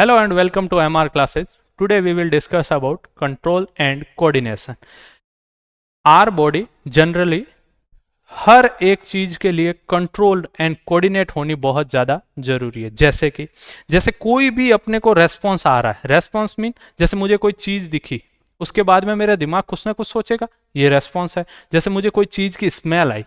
Hello and welcome to MR classes. Today we will discuss about control and coordination. Our body generally हर एक चीज के लिए control and coordinate होनी बहुत ज़्यादा जरूरी है। जैसे कोई भी अपने को रेस्पॉन्स आ रहा है, रेस्पॉन्स मीन जैसे मुझे कोई चीज दिखी, उसके बाद में मेरा दिमाग कुछ ना कुछ सोचेगा, ये रेस्पॉन्स है। जैसे मुझे कोई चीज की स्मेल आई,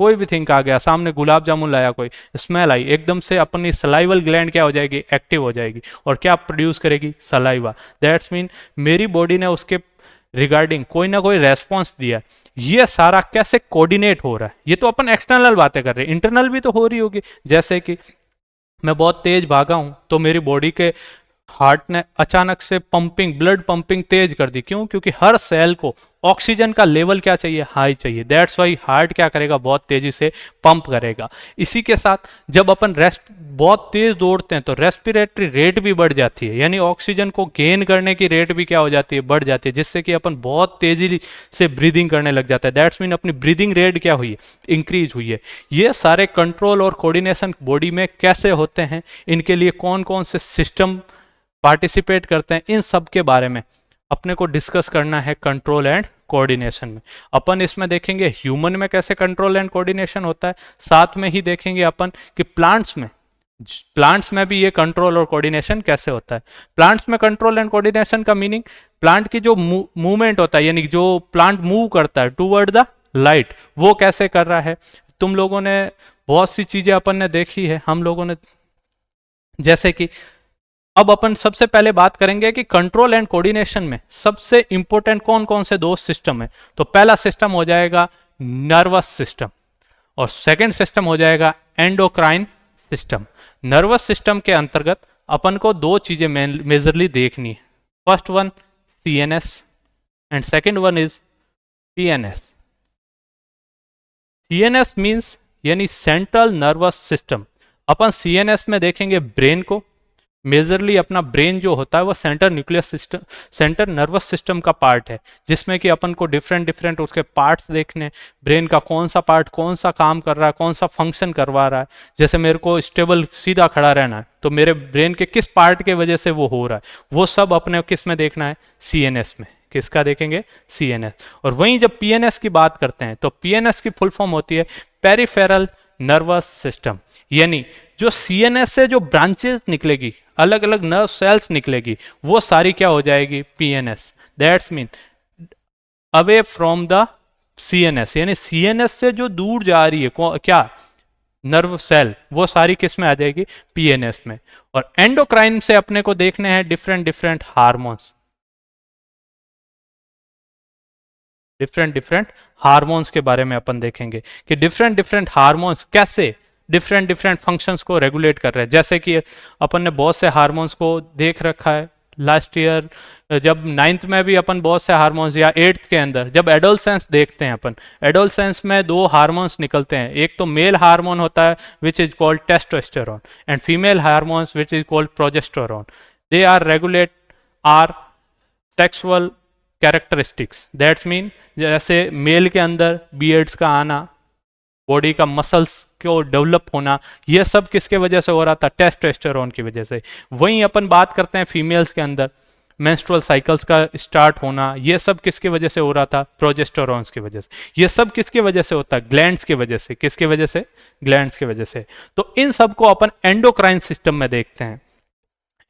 कोई भी थिंक आ गया, सामने गुलाब जामुन लाया, कोई स्मेल आई, एकदम से अपनी सलाइवल ग्लैंड क्या हो जाएगी, एक्टिव हो जाएगी और क्या प्रोड्यूस करेगी, सलाइवा। दैट्स मीन मेरी बॉडी ने उसके रिगार्डिंग कोई ना कोई रेस्पॉन्स दिया। ये सारा कैसे कोऑर्डिनेट हो रहा है, ये तो अपन एक्सटर्नल बातें कर रहे हैं, इंटरनल भी तो हो रही होगी। जैसे कि मैं बहुत तेज भागा हूं तो मेरी बॉडी के हार्ट ने अचानक से पंपिंग, ब्लड पंपिंग तेज कर दी। क्यों? क्योंकि हर सेल को ऑक्सीजन का लेवल क्या चाहिए, हाई चाहिए। दैट्स वाई हार्ट क्या करेगा, बहुत तेजी से पंप करेगा। इसी के साथ जब अपन बहुत तेज दौड़ते हैं तो रेस्पिरेटरी रेट भी बढ़ जाती है, यानी ऑक्सीजन को गेन करने की रेट भी क्या हो जाती है, बढ़ जाती है, जिससे कि अपन बहुत तेजी से ब्रीदिंग करने लग जाता है। दैट्स मीन अपनी ब्रीदिंग रेट क्या हुई है, इंक्रीज हुई है। ये सारे कंट्रोल और कोऑर्डिनेशन बॉडी में कैसे होते हैं, इनके लिए कौन कौन से सिस्टम पार्टिसिपेट करते हैं, इन सब के बारे में अपने को डिस्कस करना है कंट्रोल एंड कोऑर्डिनेशन में। अपन इसमें देखेंगे ह्यूमन में कैसे कंट्रोल एंड कोऑर्डिनेशन होता है, साथ में ही देखेंगे अपन कि प्लांट्स में भी ये कंट्रोल और कोऑर्डिनेशन कैसे होता है। प्लांट्स में कंट्रोल एंड कोऑर्डिनेशन का मीनिंग, प्लांट की जो मूवमेंट होता है, यानी जो प्लांट मूव करता है टूवर्ड द लाइट, वो कैसे कर रहा है। तुम लोगों ने बहुत सी चीजें अपन ने देखी है, हम लोगों ने, जैसे कि अब अपन सबसे पहले बात करेंगे कि कंट्रोल एंड कोऑर्डिनेशन में सबसे इंपॉर्टेंट कौन कौन से दो सिस्टम है। तो पहला सिस्टम हो जाएगा नर्वस सिस्टम और सेकंड सिस्टम हो जाएगा एंडोक्राइन सिस्टम। नर्वस सिस्टम के अंतर्गत अपन को दो चीजें मेजरली देखनी है। First one CNS and second one is PNS. CNS means यानी सेंट्रल नर्वस सिस्टम। अपन सीएनएस में देखेंगे ब्रेन को। मेजरली अपना ब्रेन जो होता है वो centre nucleus system, centre nervous system का पार्ट है, जिसमें कि अपन को डिफरेंट डिफरेंट उसके पार्ट्स देखने, ब्रेन का कौन सा पार्ट कौन सा काम कर रहा है, कौन सा फंक्शन करवा रहा है। जैसे मेरे को स्टेबल सीधा खड़ा रहना है तो मेरे ब्रेन के किस पार्ट के वजह से वो हो रहा है, वो सब अपने किस में देखना है, सीएनएस में। किसका देखेंगे, सीएनएस। और वहीं जब पीएनएस की बात करते हैं तो पीएनएस की फुल फॉर्म होती है पेरिफेरल नर्वस सिस्टम। यानी जो सीएनएस से जो ब्रांचेस निकलेगी, अलग अलग नर्व सेल्स निकलेगी, वो सारी क्या हो जाएगी, PNS. That's mean away from the CNS, यानी सीएनएस से जो दूर जा रही है क्या, नर्व सेल, वो सारी किस में आ जाएगी, पीएनएस में। और एंडोक्राइन से अपने को देखने हैं different different hormones, different different hormones के बारे में अपन देखेंगे कि डिफरेंट डिफरेंट हार्मोन्स कैसे डिफरेंट डिफरेंट फंक्शंस को रेगुलेट कर रहे हैं। जैसे कि अपन ने बहुत से हार्मोन्स को देख रखा है लास्ट ईयर, जब 9th में भी अपन बहुत से हार्मोन्स, या 8th के अंदर जब एडोलसेंस देखते हैं अपन, एडोलसेंस में दो हार्मोन्स निकलते हैं। एक तो मेल हार्मोन होता है which is called testosterone and female hormones which is called progesterone. They are regulate our sexual characteristics. That's mean जैसे मेल के अंदर बियर्ड्स का आना, बॉडी का मसल्स को डेवलप होना, ये सब किसके वजह से हो रहा था, टेस्टोस्टेरोन की वजह से। वहीं अपन बात करते हैं फीमेल्स के अंदर मेंस्ट्रुअल साइकिल्स का स्टार्ट होना, ये सब किसके वजह से हो रहा था, प्रोजेस्टेरोन्स की वजह से। ये सब किसके वजह से होता है, ग्लैंड्स की वजह से। किसके वजह से, ग्लैंड्स की वजह से। तो इन सब को अपन एंडोक्राइन सिस्टम में देखते हैं।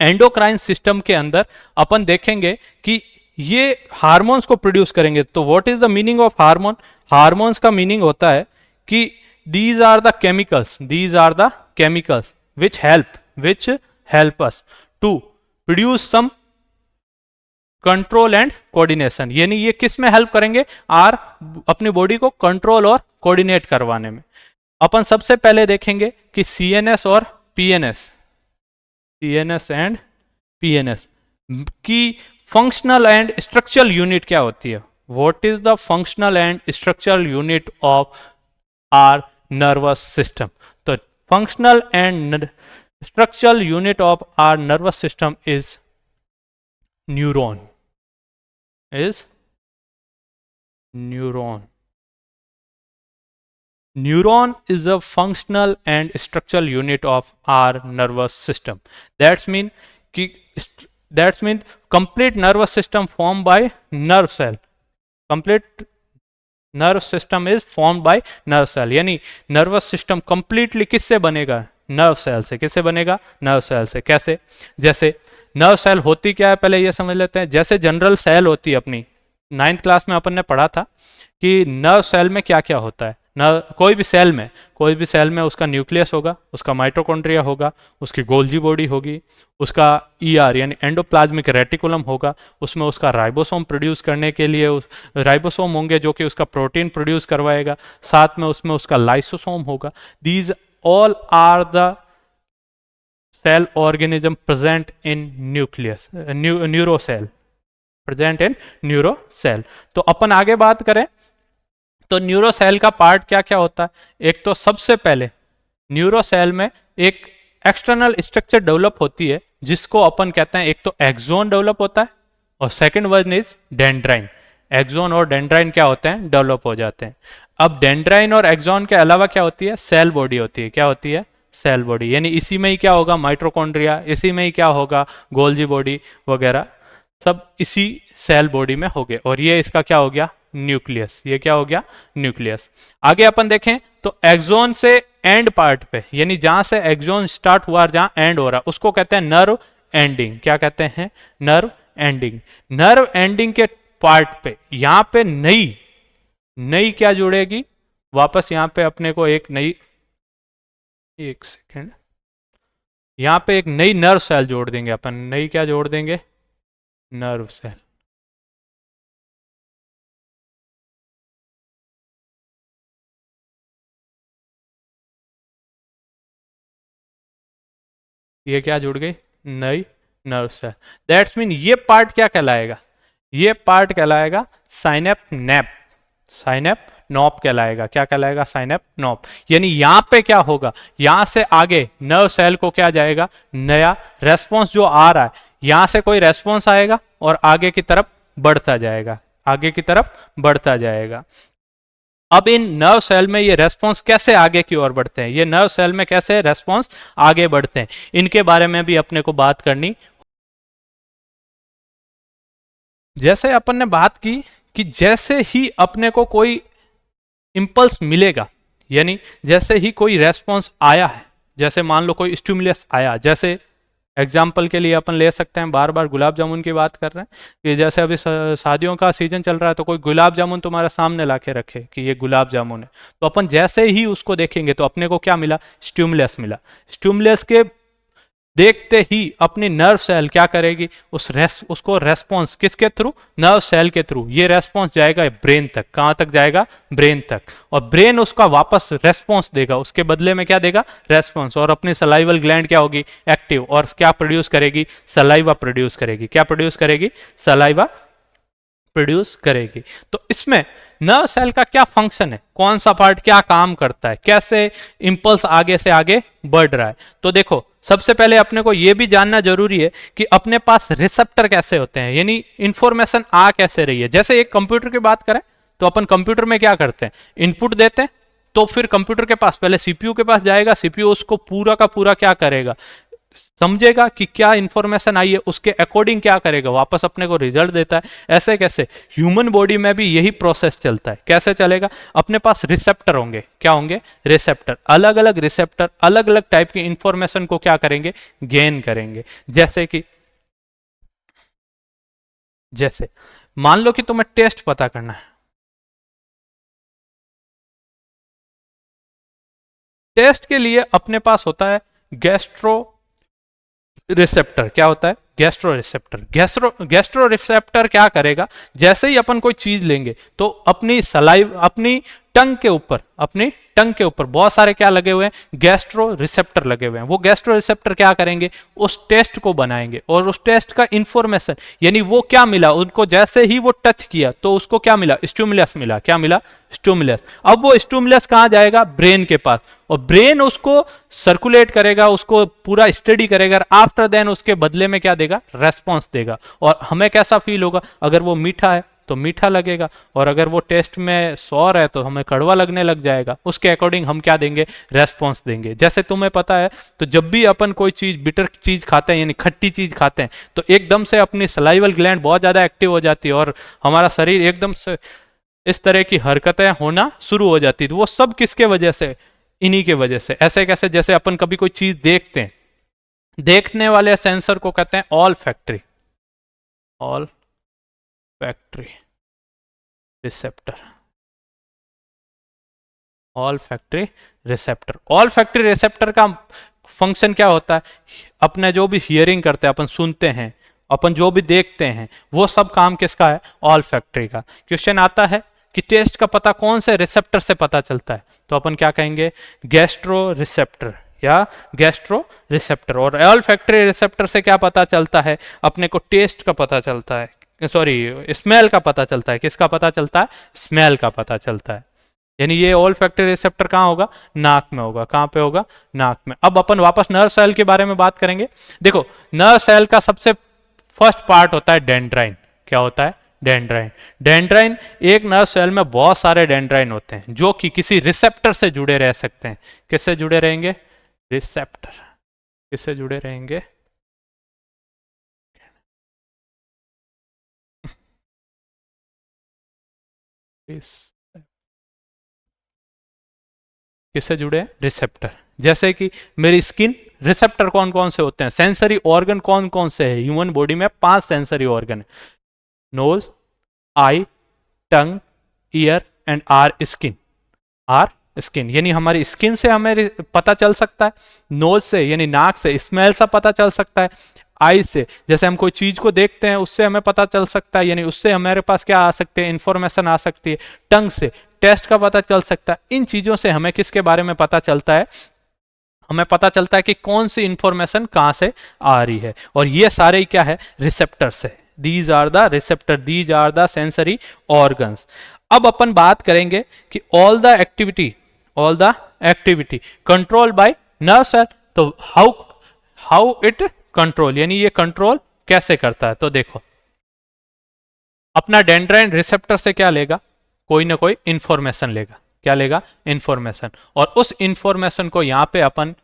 एंडोक्राइन सिस्टम के अंदर अपन देखेंगे कि ये हार्मोन्स को प्रोड्यूस करेंगे। तो what is the meaning of hormone? Hormones का मीनिंग होता है कि these are the chemicals which help us to produce some control and coordination। यानी ये किस में हेल्प करेंगे, अपनी बॉडी को कंट्रोल और कोऑर्डिनेट करवाने में। अपन सबसे पहले देखेंगे कि सीएनएस और पीएनएस, सीएनएस एंड पीएनएस की फंक्शनल एंड स्ट्रक्चरल यूनिट क्या होती है। What is the functional and structural unit of our nervous system? So functional and structural unit of our nervous system is neuron. Neuron is a functional and structural unit of our nervous system. That's mean कि that's mean complete nervous system form by nerve cell, complete nerve system is form by nerve cell, यानी nervous system completely किससे बनेगा, nerve cell से। किससे बनेगा, nerve cell से। कैसे, जैसे नर्व सेल होती क्या है पहले ये समझ लेते हैं। जैसे जनरल सेल होती है अपनी, 9th क्लास में अपन ने पढ़ा था कि नर्व सेल में क्या क्या होता है। कोई भी सेल में उसका न्यूक्लियस होगा, उसका माइटोकॉन्ड्रिया होगा, उसकी गोल्जी बॉडी होगी, उसका ईआर यानी एंडोप्लाज्मिक रेटिकुलम होगा, उसमें उसका राइबोसोम प्रोड्यूस करने के लिए राइबोसोम होंगे जो कि उसका प्रोटीन प्रोड्यूस करवाएगा, साथ में उसमें उसका लाइसोसोम होगा। These all are the cell organism present in nucleus, neurocell, present in neurocell. तो अपन आगे बात करें तो न्यूरोसेल का पार्ट क्या क्या होता है। एक तो सबसे पहले न्यूरोसेल में एक एक्सटर्नल स्ट्रक्चर डेवलप होती है जिसको अपन कहते हैं, एक तो एक्सोन डेवलप होता है और सेकंड वन इज डेंड्राइन। एक्सोन और डेंड्राइन क्या होते हैं, डेवलप हो जाते हैं। अब डेंड्राइन और एक्सोन के अलावा क्या होती है, सेल बॉडी होती है। क्या होती है, सेल बॉडी, यानी इसी में ही क्या होगा, माइटोकॉन्ड्रिया, इसी में ही क्या होगा, गोल्जी बॉडी वगैरह, सब इसी सेल बॉडी में हो गए। और ये इसका क्या हो गया, न्यूक्लियस। ये क्या हो गया, न्यूक्लियस। आगे अपन देखें तो एक्सोन से एंड पार्ट पे, यानी जहां से एक्सोन स्टार्ट हुआ और जहां एंड हो रहा, उसको कहते हैं नर्व एंडिंग। क्या कहते हैं, नर्व एंडिंग। नर्व एंडिंग के पार्ट पे यहां पे नई क्या जुड़ेगी, वापस यहां पे अपने को एक नई, एक सेकेंड, यहां पे एक नई नर्व सेल जोड़ देंगे अपन। नई क्या जोड़ देंगे, नर्व सेल। ये क्या जुड़ गई, नई नर्व सेल। दैट्स मीन ये पार्ट क्या कहलाएगा, ये पार्ट कहलाएगा साइनेप्नैप, साइनेप्नॉप कहलाएगा। क्या कहलाएगा, साइनेप्नॉप। यानी यहां पे क्या होगा, यहां से आगे नर्व सेल को क्या जाएगा, नया रेस्पॉन्स जो आ रहा है, यहां से कोई रेस्पॉन्स आएगा और आगे की तरफ बढ़ता जाएगा, आगे की तरफ बढ़ता जाएगा। अब इन नर्व सेल में ये रेस्पॉन्स कैसे आगे की ओर बढ़ते हैं, ये नर्व सेल में कैसे रेस्पॉन्स आगे बढ़ते हैं, इनके बारे में भी अपने को बात करनी। जैसे अपन ने बात की कि जैसे ही अपने को कोई इंपल्स मिलेगा, यानी जैसे ही कोई रेस्पॉन्स आया है, जैसे मान लो कोई स्टिमुलस आया, जैसे एग्जाम्पल के लिए अपन ले सकते हैं, बार बार गुलाब जामुन की बात कर रहे हैं कि जैसे अभी शादियों का सीजन चल रहा है तो कोई गुलाब जामुन तुम्हारे सामने लाके रखे कि ये गुलाब जामुन है, तो अपन जैसे ही उसको देखेंगे तो अपने को क्या मिला, स्टिमुलस मिला। स्टिमुलस के देखते ही अपनी नर्व सेल क्या करेगी, उसको रेस्पॉन्स किसके थ्रू, नर्व सेल के थ्रू ये रेस्पॉन्स जाएगा ब्रेन तक। कहां तक जाएगा, ब्रेन तक। और ब्रेन उसका वापस रेस्पॉन्स देगा, उसके बदले में क्या देगा, रेस्पॉन्स। और अपनी सलाइवल ग्लैंड क्या होगी, एक्टिव, और क्या प्रोड्यूस करेगी, सलाइवा प्रोड्यूस करेगी। क्या प्रोड्यूस करेगी, सलाइवा प्रोड्यूस करेगी। तो इसमें नर्व सेल का क्या फंक्शन है, कौन सा पार्ट क्या काम करता है, कैसे इंपल्स आगे से आगे बढ़ रहा है। तो देखो सबसे पहले अपने को यह भी जानना जरूरी है कि अपने पास रिसेप्टर कैसे होते हैं, यानी इंफॉर्मेशन आ कैसे रही है। जैसे एक कंप्यूटर की बात करें तो अपन कंप्यूटर में क्या करते हैं, इनपुट देते हैं, तो फिर कंप्यूटर के पास पहले सीपीयू के पास जाएगा, सीपीयू उसको पूरा का पूरा क्या करेगा, समझेगा कि क्या इंफॉर्मेशन आई है, उसके अकॉर्डिंग क्या करेगा, वापस अपने को रिजल्ट देता है। ऐसे कैसे ह्यूमन बॉडी में भी यही प्रोसेस चलता है। कैसे चलेगा, अपने पास रिसेप्टर होंगे, क्या होंगे, रिसेप्टर। अलग अलग रिसेप्टर अलग अलग टाइप की इंफॉर्मेशन को क्या करेंगे, गेन करेंगे। जैसे मान लो कि तुम्हें टेस्ट पता करना है, टेस्ट के लिए अपने पास होता है गैस्ट्रो रिसेप्टर। क्या होता है, गैस्ट्रो रिसेप्टर। गैस्ट्रो रिसेप्टर क्या करेगा, जैसे ही अपन कोई चीज लेंगे तो अपनी टंग के ऊपर बहुत सारे क्या लगे हुए हैं, गैस्ट्रो रिसेप्टर लगे हुए हैं। वो गैस्ट्रो रिसेप्टर क्या करेंगे, उस टेस्ट को बनाएंगे और उस टेस्ट का इंफॉर्मेशन, यानी वो क्या मिला उनको, जैसे ही वो टच किया तो उसको क्या मिला, स्टिमुलस मिला। क्या मिला, स्टिमुलस। अब वो स्टिमुलस कहां जाएगा, ब्रेन के पास, और ब्रेन उसको सर्कुलेट करेगा, उसको पूरा स्टडी करेगा, आफ्टर देन उसके बदले में क्या देगा, रेस्पॉन्स देगा। और हमें कैसा फील होगा, अगर वो मीठा है तो मीठा लगेगा, और अगर वो टेस्ट में सॉर है तो हमें कड़वा लगने लग जाएगा। उसके अकॉर्डिंग हम क्या देंगे, रेस्पॉन्स देंगे। जैसे तुम्हें पता है, तो जब भी अपन कोई चीज बिटर चीज खाते हैं यानी खट्टी चीज खाते हैं, तो एकदम से अपनी सलाइवल ग्लैंड बहुत ज्यादा एक्टिव हो जाती है और हमारा शरीर एकदम से इस तरह की हरकतें होना शुरू हो जाती है। तो वो सब किसके वजह से, इन्हीं के वजह से। ऐसे कैसे, जैसे अपन कभी कोई चीज देखते हैं, देखने वाले सेंसर को कहते हैं all factory, all factory receptor, all factory receptor. All factory receptor का फंक्शन क्या होता है, अपने जो भी हियरिंग करते हैं, अपन सुनते हैं, अपन जो भी देखते हैं, वो सब काम किसका है, ऑल फैक्ट्री का। क्वेश्चन आता है कि टेस्ट का पता कौन से रिसेप्टर से पता चलता है, तो अपन क्या कहेंगे, गैस्ट्रो रिसेप्टर या गैस्ट्रो रिसेप्टर। और ऑल फैक्ट्री रिसेप्टर से क्या पता चलता है, अपने को टेस्ट का पता चलता है, सॉरी स्मेल का पता चलता है। किसका पता चलता है, स्मेल का पता चलता है। यानी ये ऑल फैक्ट्री रिसेप्टर कहाँ होगा, नाक में होगा। कहाँ पे होगा, नाक में। अब अपन वापस नर्व सेल के बारे में बात करेंगे। देखो, नर्व सेल का सबसे फर्स्ट पार्ट होता है डेंड्राइन। क्या होता है, डेंड्राइन। डेंड्राइन, एक नर्व सेल में बहुत सारे डेंड्राइन होते हैं जो कि किसी रिसेप्टर से जुड़े रह सकते हैं। किससे जुड़े रहेंगे, रिसेप्टर। किससे जुड़े रहेंगे, किससे जुड़े हैं, रिसेप्टर। जैसे कि मेरी स्किन, रिसेप्टर कौन कौन से होते हैं, सेंसरी ऑर्गन कौन कौन से हैं। ह्यूमन बॉडी में 5 सेंसरी ऑर्गन है, nose, eye, tongue, ear and our skin. Our skin यानी हमारी स्किन से हमें पता चल सकता है, नोज से यानी नाक से स्मेल सा पता चल सकता है, आई से जैसे हम कोई चीज को देखते हैं उससे हमें पता चल सकता है, यानी उससे हमारे पास क्या आ सकते हैं, इंफॉर्मेशन आ सकती है। टंग से टेस्ट का पता चल सकता है। इन चीजों से हमें किसके बारे में पता चलता है, हमें पता चलता है कि कौन सी इंफॉर्मेशन कहां से आ रही है। और ये सारे क्या है, रिसेप्टर्स है। These are the receptor, these are the sensory organs. अब अपन बात करेंगे कि all the activity control by nerve cell. तो हाउ हाउ इट कंट्रोल, यानी ये कंट्रोल कैसे करता है। तो देखो, अपना डेंड्राइन रिसेप्टर से क्या लेगा, कोई ना कोई इंफॉर्मेशन लेगा। क्या लेगा, इंफॉर्मेशन। और उस इंफॉर्मेशन को यहां पे अपन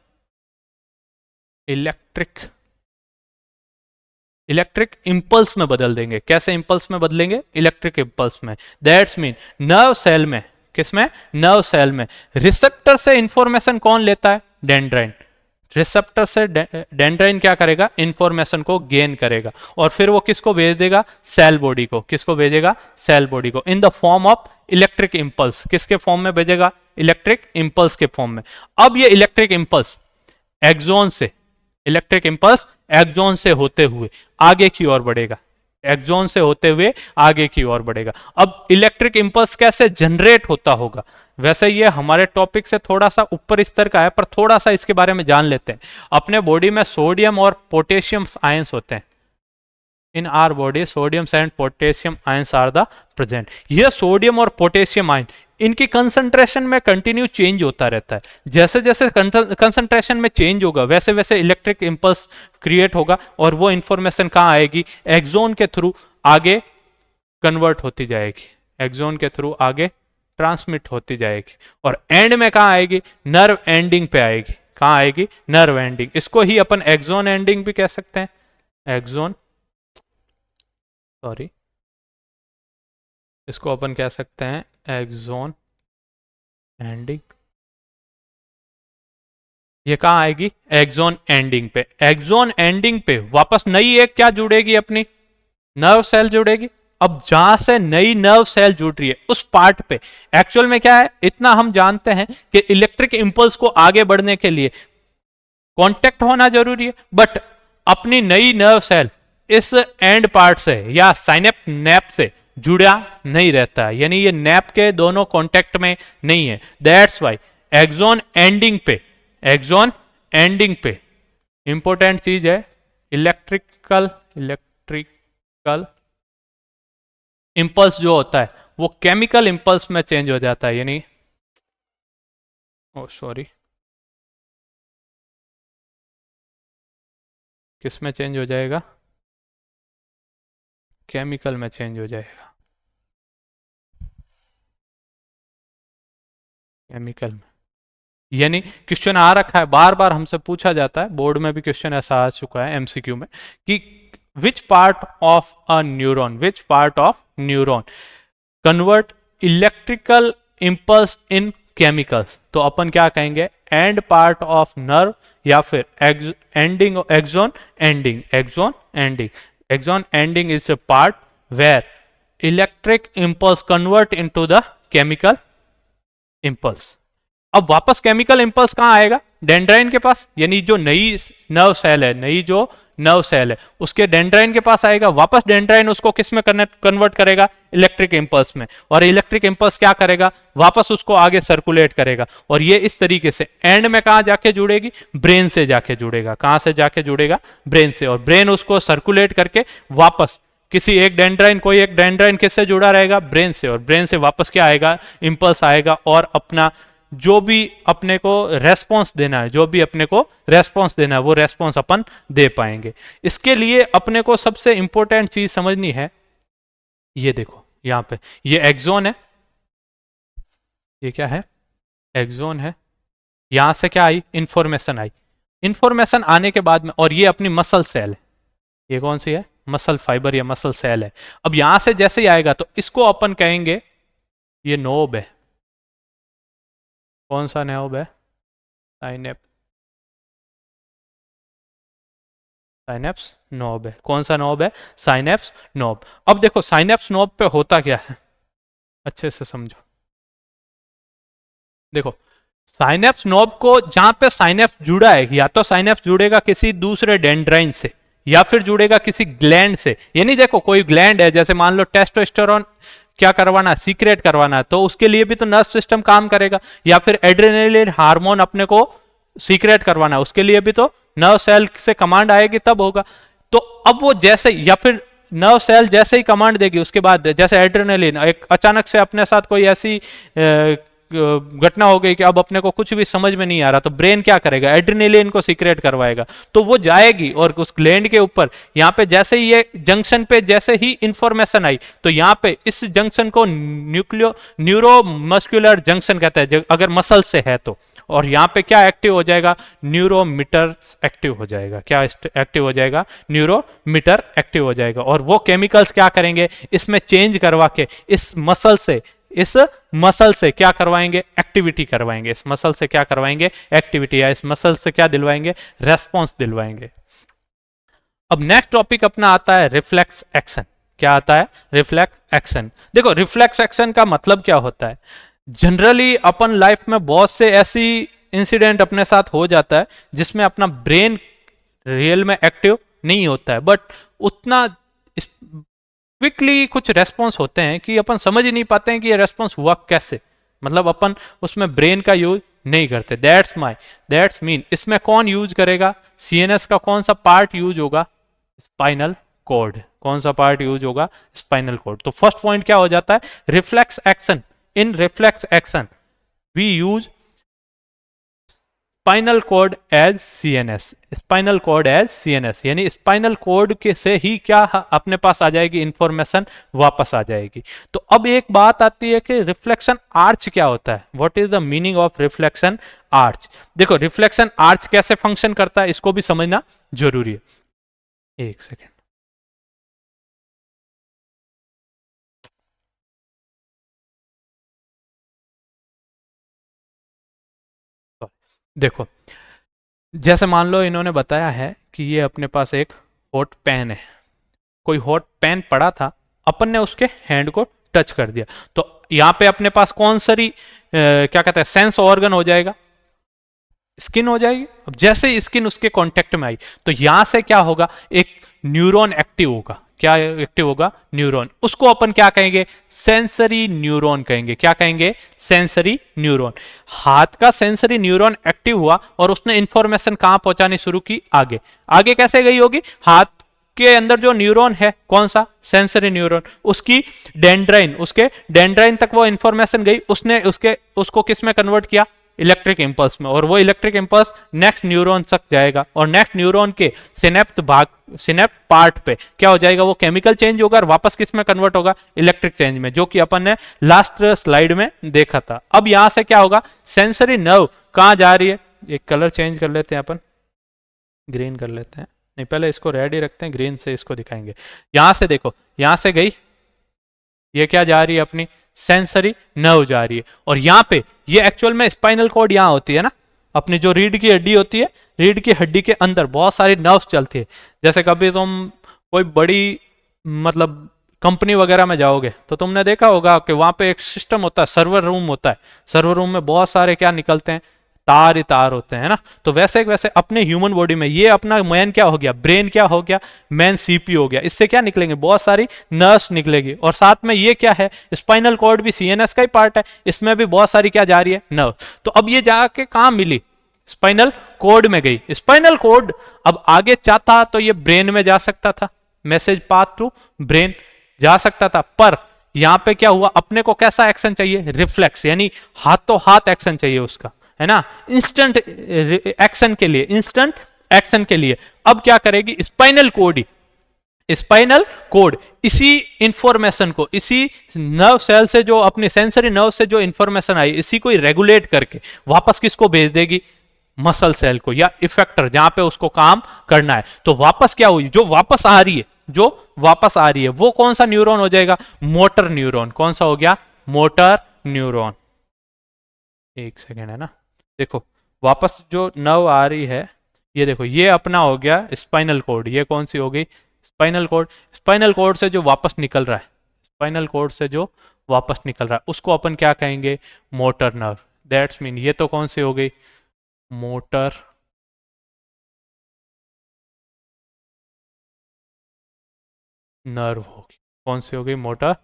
इलेक्ट्रिक इंपल्स में बदल देंगे। कैसे इंपल्स में बदलेंगे, इलेक्ट्रिक इंपल्स में। दैट्स मीन नर्व सेल में, किसमें, नर्व सेल में रिसेप्टर से इंफॉर्मेशन कौन लेता है, डेंड्राइन। रिसेप्टर से डेंड्राइन क्या करेगा, इंफॉर्मेशन को गेन करेगा और फिर वो किसको भेज देगा, सेल बॉडी को। किसको भेजेगा, सेल बॉडी को, in the form of electric impulse. किसके फॉर्म में भेजेगा, इलेक्ट्रिक इंपल्स के फॉर्म में। अब ये इलेक्ट्रिक इंपल्स एक्सोन से, इलेक्ट्रिक इंपल्स एक्सोन से होते हुए आगे की ओर बढ़ेगा, एक्सोन से होते हुए आगे की ओर बढ़ेगा। अब इलेक्ट्रिक इंपल्स कैसे जनरेट होता होगा, वैसे ये हमारे टॉपिक से थोड़ा सा ऊपर स्तर का है, पर थोड़ा सा इसके बारे में जान लेते हैं। अपने बॉडी में सोडियम और पोटेशियम आयंस होते हैं। In our body sodium and potassium ions are the present. ये सोडियम और पोटेशियम आयन, इनकी कंसंट्रेशन में कंटिन्यू चेंज होता रहता है। जैसे जैसे कंसंट्रेशन में चेंज होगा वैसे वैसे इलेक्ट्रिक इंपल्स क्रिएट होगा और वो इंफॉर्मेशन कहाँ आएगी, एक्सोन के थ्रू आगे कन्वर्ट होती जाएगी, एक्सोन के थ्रू आगे ट्रांसमिट होती जाएगी और एंड में कहाँ आएगी, नर्व एंडिंग पे आएगी। कहाँ आएगी, नर्व एंडिंग। इसको ही अपन एक्सोन एंडिंग भी कह सकते हैं, एक्सोन, सॉरी, इसको अपन कह सकते हैं एक्सोन एंडिंग। ये कहाँ आएगी, एक्सोन एंडिंग पे। एक्सोन एंडिंग पे वापस नई एक क्या जुड़ेगी, अपनी नर्व सेल जुड़ेगी। अब जहां से नई नर्व सेल जुड़ रही है उस पार्ट पे एक्चुअल में क्या है, इतना हम जानते हैं कि इलेक्ट्रिक इंपल्स को आगे बढ़ने के लिए कांटेक्ट होना जरूरी है, बट अपनी नई नर्व सेल इस एंड पार्ट से या साइनेप नैप से जुड़ा नहीं रहता है, यानी ये नैप के दोनों कांटेक्ट में नहीं है। दैट्स वाई एक्सोन एंडिंग पे, एक्सोन एंडिंग पे इंपॉर्टेंट चीज है इलेक्ट्रिकल इंपल्स जो होता है वो केमिकल इंपल्स में चेंज हो जाता है, यानी सॉरी, किस में चेंज हो जाएगा, केमिकल में चेंज हो जाएगा। केमिकल में, यानी क्वेश्चन आ रखा है, बार बार हमसे पूछा जाता है, बोर्ड में भी क्वेश्चन ऐसा आ चुका है एमसीक्यू में कि which part of a neuron, which part of neuron convert electrical impulse in chemicals. तो अपन क्या कहेंगे, एंड पार्ट ऑफ नर्व या फिर ending, axon ending, axon ending. Axon ending is a part where electric impulse convert into the chemical impulse. अब वापस chemical impulse कहां आएगा, डेंड्राइन के पास, यानी जो नई नर्व सेल है, नई जो नर्व सेल है उसके डेंड्राइन के पास आएगा, वापस डेंड्राइन उसको किस में कन्वर्ट करेगा, इलेक्ट्रिक इंपल्स में, और इलेक्ट्रिक इंपल्स क्या करेगा, वापस उसको आगे सर्कुलेट करेगा, और ये इस तरीके से एंड में कहां जाके जुड़ेगी, ब्रेन से जाके जुड़ेगा। कहां से जाके जुड़ेगा, ब्रेन से, और ब्रेन उसको सर्कुलेट करके वापस किसी एक डेंड्राइन, कोई एक डेंड्राइन किससे जुड़ा रहेगा, ब्रेन से, और ब्रेन से वापस क्या आएगा, इंपल्स आएगा, और अपना जो भी अपने को रेस्पॉन्स देना है, जो भी अपने को रेस्पॉन्स देना है वो रेस्पॉन्स अपन दे पाएंगे। इसके लिए अपने को सबसे इंपॉर्टेंट चीज समझनी है, ये देखो यहां पे ये एक्सोन है, ये क्या है, एक्सोन है, यहां से क्या आई, इंफॉर्मेशन आई, इंफॉर्मेशन आने के बाद में, और ये अपनी मसल सेल है, ये कौन सी है, मसल फाइबर या मसल सेल है। अब यहां से जैसे ही आएगा तो इसको अपन कहेंगे ये नोब है, कौन सा नोब है, साइनेप, साइनेप्स नोब है, कौन सा नोब है, साइनेप्स नोब। अब देखो साइनेप्स नोब पे होता क्या है, अच्छे से समझो, देखो साइनेप्स नोब को, जहां पे साइनेप्स जुड़ा है, या तो साइनेप्स जुड़ेगा किसी दूसरे डेंड्राइन से, या फिर जुड़ेगा किसी ग्लैंड से। यानी देखो कोई ग्लैंड है, जैसे मान लो टेस्टोस्टेरोन क्या करवाना है, सीक्रेट करवाना है, तो उसके लिए भी तो नर्व सिस्टम काम करेगा, या फिर एड्रेनलिन हार्मोन अपने को सीक्रेट करवाना है, उसके लिए भी तो नर्व सेल से कमांड आएगी तब होगा। तो अब वो जैसे, या फिर नर्व सेल जैसे ही कमांड देगी, उसके बाद जैसे एड्रेनलिन, एक अचानक से अपने साथ कोई ऐसी घटना हो गई कि अब अपने को कुछ भी समझ में नहीं आ रहा, तो ब्रेन क्या करेगा, एड्रेनलिन को सीक्रेट करवाएगा, तो वो जाएगी और उस ग्लैंड के ऊपर, यहाँ पे जैसे ही ये जंक्शन पे जैसे ही इंफॉर्मेशन आई, तो यहाँ पे इस जंक्शन को न्यूरोमस्कुलर जंक्शन कहते हैं अगर मसल से है तो, और यहाँ पे क्या एक्टिव हो जाएगा, न्यूरोमीटर एक्टिव हो जाएगा। क्या एक्टिव हो जाएगा, न्यूरोमीटर एक्टिव हो जाएगा, और वो केमिकल्स क्या करेंगे, इसमें चेंज करवा के इस मसल से क्या करवाएंगे, एक्टिविटी करवाएंगे, इस मसल से क्या करवाएंगे, एक्टिविटी, या इस मसल से क्या दिलवाएंगे, रेस्पॉन्स दिलवाएंगे। अब नेक्स्ट टॉपिक अपना आता है रिफ्लेक्स एक्शन। क्या आता है, रिफ्लेक्स एक्शन। देखो रिफ्लेक्स एक्शन का मतलब क्या होता है, जनरली अपन लाइफ में बहुत से ऐसी इंसिडेंट अपने साथ हो जाता है जिसमें अपना ब्रेन रियल में एक्टिव नहीं होता है, बट उतना क्विकली कुछ रेस्पॉन्स होते हैं कि अपन समझ ही नहीं पाते हैं कि ये रेस्पॉन्स हुआ कैसे, मतलब अपन उसमें ब्रेन का यूज नहीं करते। दैट्स मीन इसमें कौन यूज करेगा, सीएनएस का कौन सा पार्ट यूज होगा, स्पाइनल कॉर्ड। कौन सा पार्ट यूज होगा, स्पाइनल कॉर्ड। तो फर्स्ट पॉइंट क्या हो जाता है, reflex action. In reflex action we use spinal cord as CNS, spinal cord as CNS, यानी स्पाइनल कॉर्ड के से ही क्या अपने पास आ जाएगी, इंफॉर्मेशन वापस आ जाएगी। तो अब एक बात आती है कि रिफ्लेक्शन आर्च क्या होता है, what is the meaning of reflection arch. देखो रिफ्लेक्शन आर्च कैसे फंक्शन करता है इसको भी समझना जरूरी है। एक सेकेंड, देखो जैसे मान लो इन्होंने बताया है कि ये अपने पास एक हॉट पेन है, कोई हॉट पेन पड़ा था, अपन ने उसके हैंड को टच कर दिया, तो यहां पे अपने पास कौन सी क्या कहते हैं, सेंस ऑर्गन हो जाएगा, स्किन हो जाएगी। अब जैसे ही स्किन उसके कांटेक्ट में आई तो यहां से क्या होगा, एक न्यूरॉन एक्टिव होगा। क्या एक्टिव होगा, न्यूरॉन। उसको अपन क्या कहेंगे, सेंसरी न्यूरॉन कहेंगे। क्या कहेंगे, सेंसरी न्यूरॉन। हाथ का सेंसरी न्यूरॉन एक्टिव हुआ और उसने इंफॉर्मेशन कहां पहुंचानी शुरू की, आगे। आगे कैसे गई होगी, हाथ के अंदर जो न्यूरॉन है, कौन सा, सेंसरी न्यूरॉन, उसकी डेंड्राइन, उसके डेंड्राइन तक वो इंफॉर्मेशन गई, उसने उसको किस में कन्वर्ट किया, इलेक्ट्रिक इंपल्स में, और वो इलेक्ट्रिक इंपल्स नेक्स्ट न्यूरॉन तक जाएगा और नेक्स्ट न्यूरॉन के सिनेप्ट पार्ट पे क्या हो जाएगा, वो केमिकल चेंज होगा और वापस किस में कन्वर्ट होगा, इलेक्ट्रिक चेंज में, जो कि अपन ने लास्ट स्लाइड में देखा था। अब यहां से क्या होगा, सेंसरी नर्व कहां जा रही है, एक कलर चेंज कर लेते हैं अपन, ग्रीन कर लेते हैं, नहीं पहले इसको रेड ही रखते हैं, ग्रीन से इसको दिखाएंगे। यहां से देखो, यहां से गई, ये क्या जा रही है, अपनी सेंसरी नर्व जा रही है, और यहाँ पे ये एक्चुअल में स्पाइनल कॉर्ड यहाँ होती है ना, अपनी जो रीढ़ की हड्डी होती है, रीढ़ की हड्डी के अंदर बहुत सारी नर्व्स चलती है। जैसे कभी तुम कोई बड़ी मतलब कंपनी वगैरह में जाओगे तो तुमने देखा होगा कि वहां पे एक सिस्टम होता है, सर्वर रूम होता है, सर्वर रूम में बहुत सारे क्या निकलते हैं, तार ही तार होते हैं ना। तो वैसे वैसे अपने ह्यूमन बॉडी में ये अपना मेन क्या हो गया, ब्रेन क्या हो गया, मेन सीपीयू हो गया, इससे क्या निकलेंगे, बहुत सारी नर्व्स निकलेगी, और साथ में ये क्या है, स्पाइनल कॉर्ड भी सीएनएस का ही पार्ट है, इसमें भी बहुत सारी क्या जा रही है, नर्व। तो अब ये जाके कहां मिली, स्पाइनल कॉर्ड में गई। स्पाइनल कॉर्ड अब आगे चाहता तो ये ब्रेन में जा सकता था, मैसेज पाथ टू ब्रेन जा सकता था, पर यहां पे क्या हुआ, अपने को कैसा एक्शन चाहिए, रिफ्लेक्स, यानी हाथों हाथ एक्शन चाहिए उसका, है ना, इंस्टेंट एक्शन के लिए, इंस्टेंट एक्शन के लिए अब क्या करेगी, स्पाइनल कोड, स्पाइनल कोड इसी इंफॉर्मेशन को, इसी नर्व सेल से जो अपनी सेंसरी नर्व से जो इंफॉर्मेशन आई, इसी को रेगुलेट करके वापस किसको भेज देगी, मसल सेल को या इफेक्टर, जहां पे उसको काम करना है। तो वापस क्या हुई, जो वापस आ रही है, जो वापस आ रही है वो कौन सा न्यूरॉन हो जाएगा, मोटर न्यूरॉन। कौन सा हो गया, मोटर न्यूरॉन। एक सेकेंड, है ना, देखो वापस जो नर्व आ रही है, ये देखो, ये अपना हो गया स्पाइनल कॉर्ड, ये कौन सी हो गई, स्पाइनल कॉर्ड। स्पाइनल कॉर्ड से जो वापस निकल रहा है, स्पाइनल कॉर्ड से जो वापस निकल रहा है उसको अपन क्या कहेंगे, मोटर नर्व। दैट्स मीन ये तो कौन सी हो गई, मोटर नर्व होगी। कौन सी हो गई, मोटर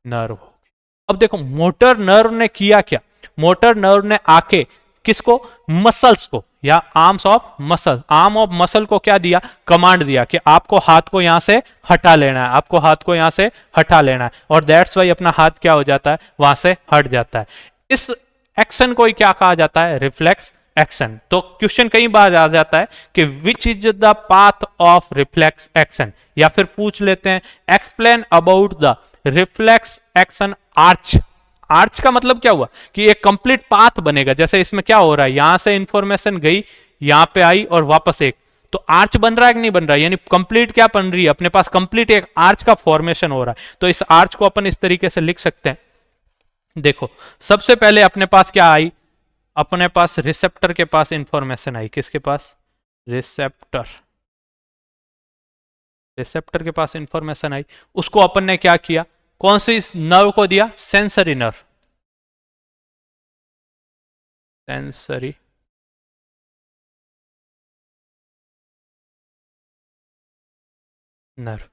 नर्व होगी। अब देखो मोटर नर्व ने किया क्या, मोटर नर्व ने आके किसको, मसल्स को या arms of muscle, arm of muscle को क्या दिया, कमांड दिया कि आपको हाथ को यहां से हटा लेना है, आपको हाथ को यहां से हटा लेना है, और दैट्स वाई अपना हाथ क्या हो जाता है, वहां से हट जाता है। इस एक्शन को ही क्या कहा जाता है, रिफ्लेक्स एक्शन। तो क्वेश्चन कई बार आ जाता है कि which is the path of reflex action, या फिर पूछ लेते हैं explain about the reflex action arch. Arch का मतलब क्या हुआ कि एक कंप्लीट पाथ बनेगा, जैसे इसमें क्या हो रहा है, यहां से इंफॉर्मेशन गई, यहां पे आई और वापस एक, तो आर्च बन रहा है कि नहीं बन रहा है, यानी कंप्लीट क्या बन रही है, अपने पास कंप्लीट एक आर्च का फॉर्मेशन हो रहा है। तो इस आर्च को अपन इस तरीके से लिख सकते हैं। देखो सबसे पहले अपने पास क्या आई, अपने पास रिसेप्टर के पास इंफॉर्मेशन आई, किसके पास, रिसेप्टर, रिसेप्टर के पास इंफॉर्मेशन आई, उसको अपन ने क्या किया, कौन सी नर्व को दिया, सेंसरी नर्व, सेंसरी नर्व,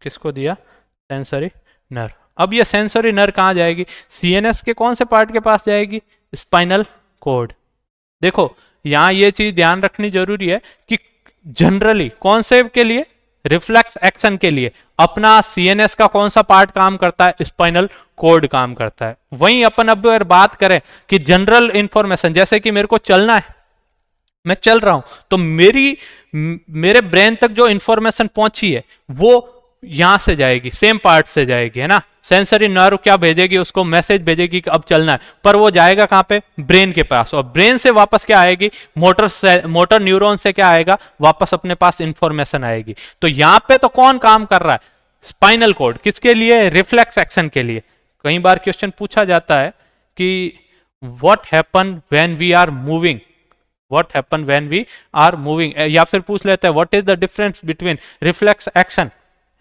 किसको दिया, सेंसरी नर्व। अब ये सेंसरी नर्व कहां जाएगी, सीएनएस के कौन से पार्ट के पास जाएगी, स्पाइनल कॉर्ड। देखो यहां ये चीज ध्यान रखनी जरूरी है कि जनरली कौन से के लिए, रिफ्लेक्स एक्शन के लिए अपना सीएनएस का कौन सा पार्ट काम करता है, स्पाइनल कॉर्ड काम करता है। वहीं अपन अब अगर बात करें कि जनरल इंफॉर्मेशन, जैसे कि मेरे को चलना है, मैं चल रहा हूं, तो मेरे ब्रेन तक जो इंफॉर्मेशन पहुंची है वो यहां से जाएगी, सेम पार्ट से जाएगी, है ना। सेंसरी नर्व क्या भेजेगी, उसको मैसेज भेजेगी कि अब चलना है, पर वो जाएगा कहां पे, ब्रेन के पास, और ब्रेन से वापस क्या आएगी, मोटर न्यूरॉन से क्या आएगा, वापस अपने पास इंफॉर्मेशन आएगी। तो यहां पे तो कौन काम कर रहा है, स्पाइनल कॉर्ड, किसके लिए, रिफ्लेक्स एक्शन के लिए। कई बार क्वेश्चन पूछा जाता है कि what happen when we are moving, what happen when we are moving, या फिर पूछ लेते हैं what is the difference between reflex action,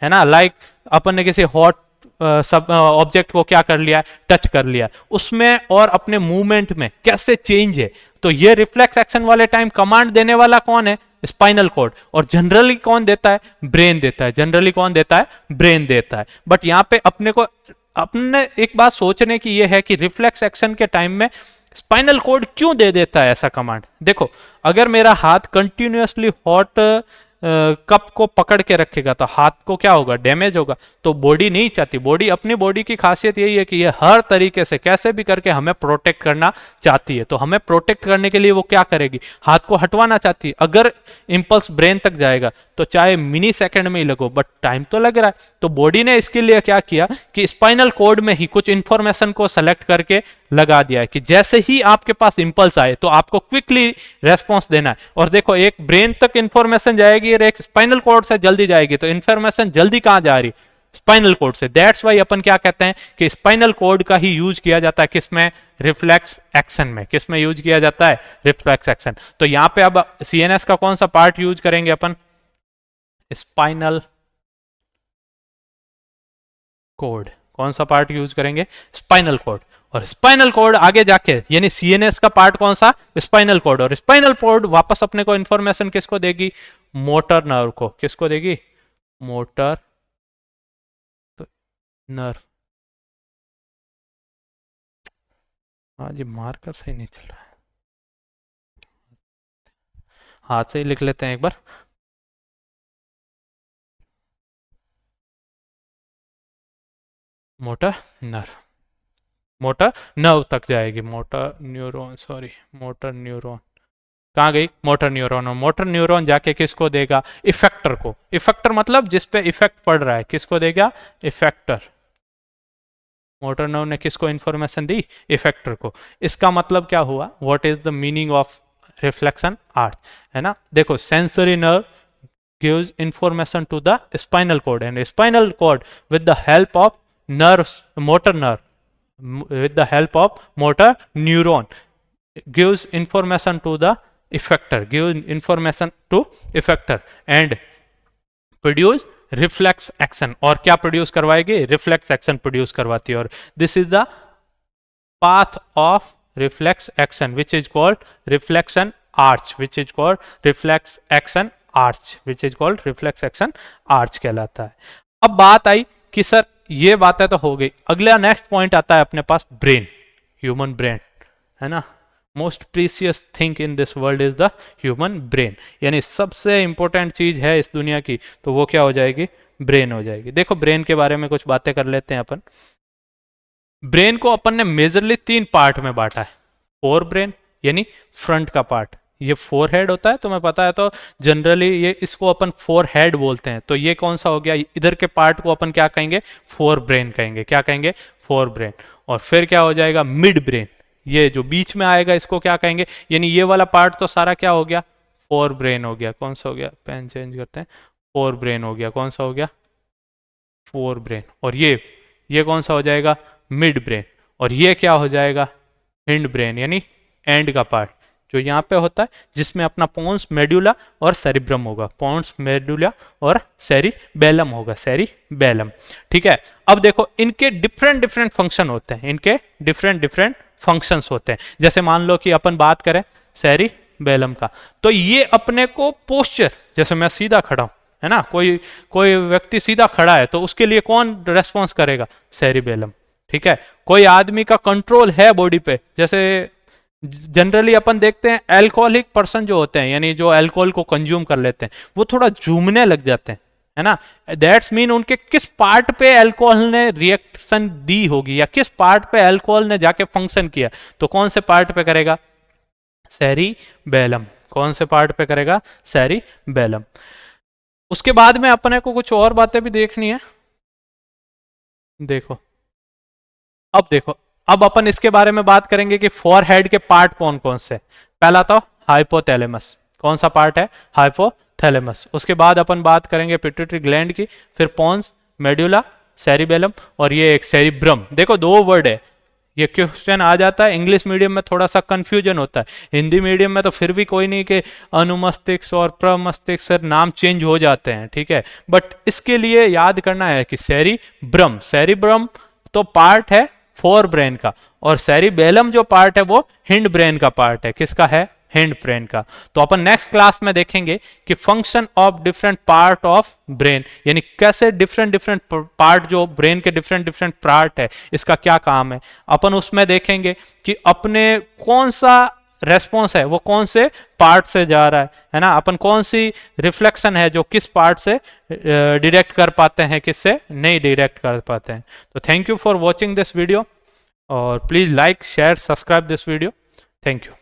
है ना, लाइक अपन ने किसी हॉट सब ऑब्जेक्ट को क्या कर लिया, टच कर लिया, उसमें और अपने मूवमेंट में कैसे चेंज है। तो ये रिफ्लेक्स एक्शन वाले टाइम कमांड देने वाला कौन है, स्पाइनल कॉर्ड, और जनरली कौन देता है, ब्रेन देता है, जनरली कौन देता है, ब्रेन देता है। बट यहां पे अपने एक बात सोचने की ये है कि रिफ्लेक्स एक्शन के टाइम में स्पाइनल कॉर्ड क्यों दे देता है ऐसा कमांड। देखो अगर मेरा हाथ कंटिन्यूअसली हॉट कप को पकड़ के रखेगा तो हाथ को क्या होगा, डैमेज होगा। तो बॉडी नहीं चाहती, बॉडी अपनी बॉडी की खासियत यही है कि ये हर तरीके से कैसे भी करके हमें प्रोटेक्ट करना चाहती है। तो हमें प्रोटेक्ट करने के लिए वो क्या करेगी, हाथ को हटवाना चाहती है। अगर इंपल्स ब्रेन तक जाएगा तो चाहे मिनी सेकंड में ही लगो, बट टाइम तो लग रहा है। तो बॉडी ने इसके लिए क्या किया कि स्पाइनल कॉर्ड में ही कुछ इंफॉर्मेशन को सेलेक्ट करके लगा दिया है कि जैसे ही आपके पास इंपल्स आए तो आपको क्विकली रेस्पॉन्स देना है। और देखो, एक ब्रेन तक इंफॉर्मेशन जाएगी और एक स्पाइनल कॉर्ड से जल्दी जाएगी, तो इंफॉर्मेशन जल्दी कहां जा रही, स्पाइनल कॉर्ड से। दैट्स वाई अपन क्या कहते हैं कि स्पाइनल कॉर्ड का ही यूज किया जाता है किसमें, रिफ्लेक्स एक्शन में। किसमें यूज किया जाता है, रिफ्लेक्स एक्शन। तो यहां पे अब सीएनएस का कौन सा पार्ट यूज करेंगे अपन, स्पाइनल कॉर्ड। कौन सा पार्ट यूज करेंगे, स्पाइनल कॉर्ड। और स्पाइनल कॉर्ड आगे जाके यानी सीएनएस का पार्ट कौन सा, स्पाइनल कॉर्ड। और स्पाइनल कॉर्ड वापस अपने को इंफॉर्मेशन किसको देगी, मोटर नर्व को। किसको देगी, मोटर नर्व। हाँ जी, मार्कर सही नहीं चल रहा है, हाथ से ही लिख लेते हैं एक बार। मोटर नर्व, मोटर नर्व तक जाएगी, motor neuron, sorry motor neuron कहाँ गई, मोटर न्यूरॉन। और मोटर न्यूरॉन जाके किसको देगा, इफेक्टर को। इफेक्टर मतलब जिस पे इफेक्ट पड़ रहा है, किसको देगा, इफेक्टर। मोटर नर्व ने किसको इंफॉर्मेशन दी, इफेक्टर को। इसका मतलब क्या हुआ, what is the meaning of reflection arch, है ना। देखो, sensory nerve gives information to the spinal cord, and spinal cord with the help of nerves, motor nerve, with the help of motor neuron gives information to the effector, gives information to effector and produce reflex action। और क्या produce करवाएगी, reflex action produce करवाती है। और this is the path of reflex action which is called reflection arch, which is called reflex action arch, which is called reflex action arch कहलाता है। अब बात आई कि सर ये बातें तो हो गई, अगला नेक्स्ट पॉइंट आता है अपने पास ब्रेन, ह्यूमन ब्रेन, है ना। Most precious thing in this world is the human brain, यानी सबसे इंपॉर्टेंट चीज है इस दुनिया की, तो वो क्या हो जाएगी, ब्रेन हो जाएगी। देखो, ब्रेन के बारे में कुछ बातें कर लेते हैं अपन। ब्रेन को अपन ने मेजरली 3 पार्ट में बांटा है। फोर ब्रेन यानी फ्रंट का पार्ट, ये फोर हेड होता है, तुम्हें पता है। तो जनरली ये इसको अपन फोर हेड बोलते हैं। तो ये कौन सा हो गया, इधर के पार्ट को अपन क्या कहेंगे, फोर ब्रेन कहेंगे। क्या कहेंगे, फोर ब्रेन। और फिर क्या हो जाएगा, मिड ब्रेन, ये जो बीच में आएगा इसको क्या कहेंगे, यानी ये वाला पार्ट तो सारा क्या हो गया, फोर ब्रेन हो गया। कौन सा हो गया, पेन चेंज करते हैं, फोर ब्रेन हो गया। कौन सा हो गया, फोर ब्रेन। और ये कौन सा हो जाएगा, मिड ब्रेन। और ये क्या हो जाएगा, हिंड ब्रेन, यानी एंड का पार्ट जो यहाँ पे होता है, जिसमें अपना पोन्स मेडुला और सेरिब्रम होगा। पोन्स मेडुला और सेरिबेलम होगा, सेरिबेलम। ठीक है। अब देखो, इनके डिफरेंट डिफरेंट फंक्शन होते हैं, इनके डिफरेंट डिफरेंट फंक्शंस होते हैं। जैसे मान लो कि अपन बात करें सेरिबेलम का, तो ये अपने को पोस्चर, जैसे मैं सीधा खड़ा हूं, है ना, कोई व्यक्ति सीधा खड़ा है तो उसके लिए कौन रेस्पॉन्स करेगा, सेरिबेलम। ठीक है। कोई आदमी का कंट्रोल है बॉडी पे, जैसे जनरली अपन देखते हैं अल्कोहलिक पर्सन जो होते हैं, यानी जो अल्कोहल को कंज्यूम कर लेते हैं, वो थोड़ा झूमने लग जाते हैं, है ना। दैट्स मीन उनके किस पार्ट पे अल्कोहल ने रिएक्शन दी होगी, या किस पार्ट पे अल्कोहल ने जाके फंक्शन किया। तो कौन से पार्ट पे करेगा, सेरिबेलम। कौन से पार्ट पे करेगा, सेरिबेलम। उसके बाद में अपने को कुछ और बातें भी देखनी है। देखो, अब अपन इसके बारे में बात करेंगे कि फोरहेड के पार्ट कौन कौन से। पहला तो हाइपोथैलेमस। कौन सा पार्ट है, हाइपोथैलेमस। उसके बाद अपन बात करेंगे पिट्यूटरी ग्लैंड की, फिर पोन्स, मेडुला, सेरिबेलम, और ये एक सेरिब्रम। देखो, 2 वर्ड है, ये क्वेश्चन आ जाता है। इंग्लिश मीडियम में थोड़ा सा कंफ्यूजन होता है, हिंदी मीडियम में तो फिर भी कोई नहीं कि अनुमस्तिष्क और प्रमस्तिष्क नाम चेंज हो जाते हैं। ठीक है। बट इसके लिए याद करना है कि सेरिब्रम, सेरिब्रम तो पार्ट है फोर ब्रेन का, और सेरिबेलम जो पार्ट है वो हिंड ब्रेन का पार्ट है। किसका है, हिंड ब्रेन का। तो अपन नेक्स्ट क्लास में देखेंगे कि function of different part of brain, यानी कैसे डिफरेंट डिफरेंट पार्ट, जो ब्रेन के डिफरेंट डिफरेंट पार्ट है, इसका क्या काम है। अपन उसमें देखेंगे कि अपने कौन सा रेस्पॉन्स है वो कौन से पार्ट से जा रहा है ना, अपन कौन सी रिफ्लेक्शन है जो किस पार्ट से डिरेक्ट कर पाते हैं, किससे नहीं डिरेक्ट कर पाते हैं। तो thank you for watching this video, और please like share subscribe this video. Thank you.